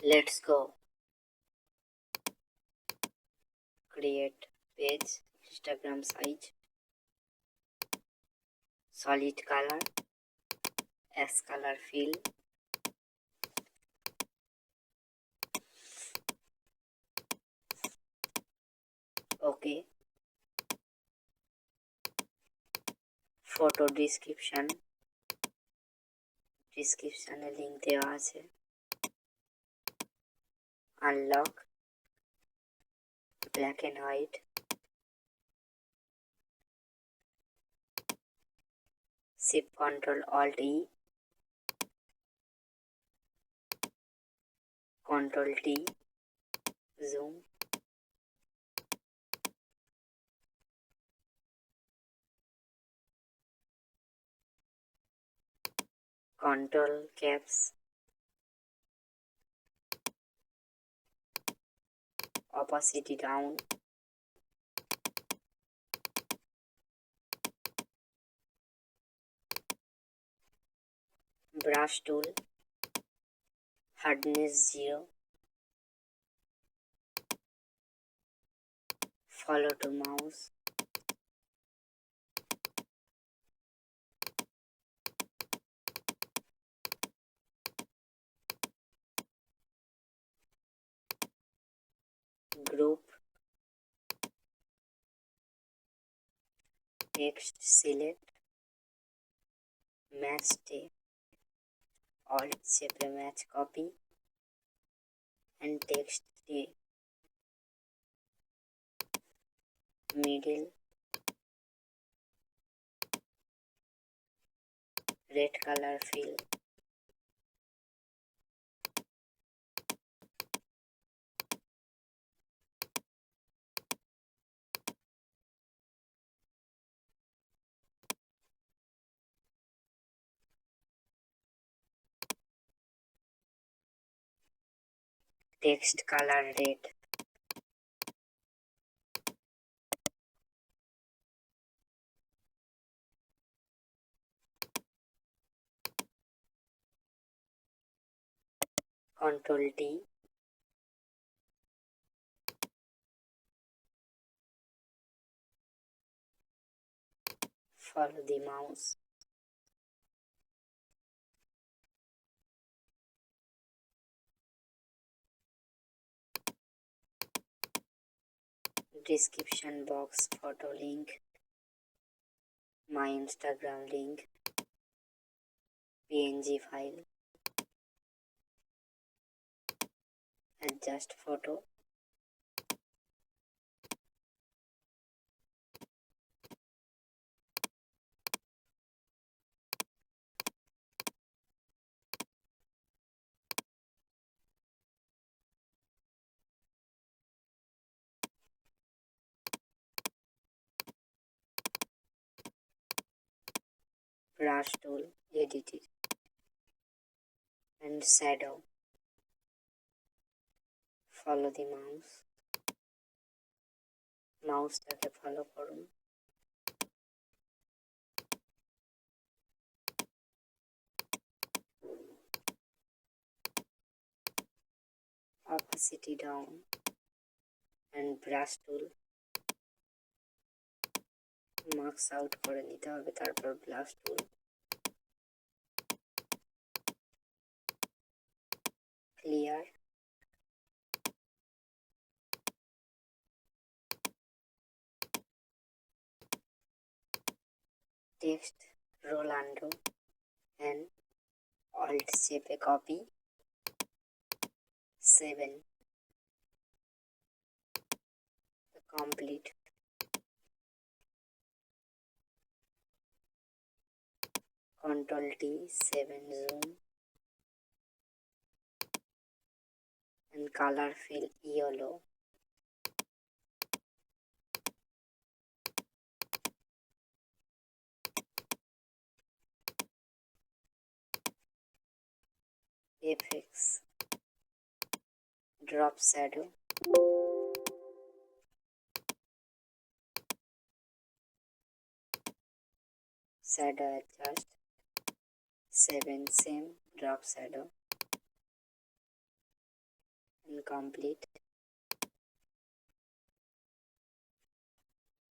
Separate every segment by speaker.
Speaker 1: Let's go. Create page, Instagram size, solid color, S color fill, OK. Photo description link দেওয়া আছে। Unlock, black and white, Shift Ctrl Alt E, Ctrl T, zoom, Ctrl caps, opacity down, brush tool, hardness 0, follow to mouse, group, text select, match tape, alt shape match copy and text tape, middle, red color fill, text color red, Ctrl T, follow the mouse, description box, photo link, my Instagram link, PNG file, adjust photo, brush tool, edit it, and shadow, follow the মাউসটাকে follow করুন, opacity down and brush tool, marks out করে নিতে হবে, তারপর brush tool, clear, text রোলান্ডো and alt shape copy 7 complete, Ctrl T 7 zoom and color fill yellow, effects, drop shadow, shadow adjust 7 same, drop shadow, incomplete,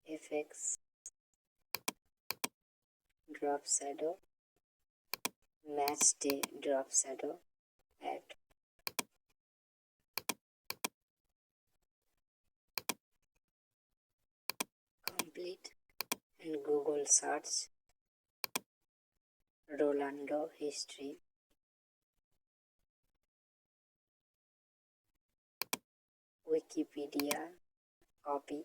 Speaker 1: effects, drop shadow, match day drop shadow, add, complete, and Google search, Rolando history, Wikipedia, copy,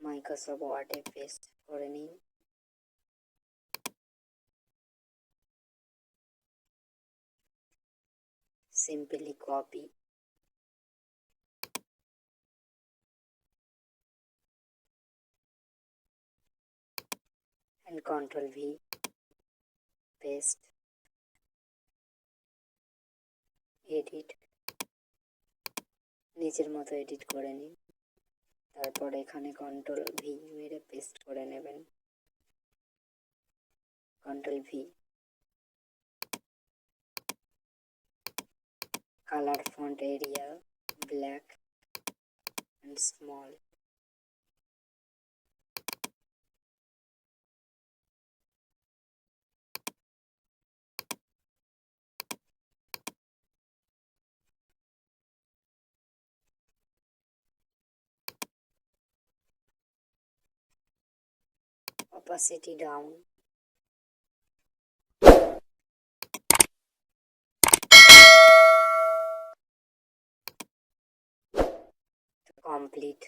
Speaker 1: Microsoft Word A paste করে নিন, simply copy, and Ctrl V, paste, edit, নিচের মতো edit করে নিন। তারপর এখানে Ctrl V মেরে paste করে নেবেন, Ctrl V, color font area black and small, opacity down, complete।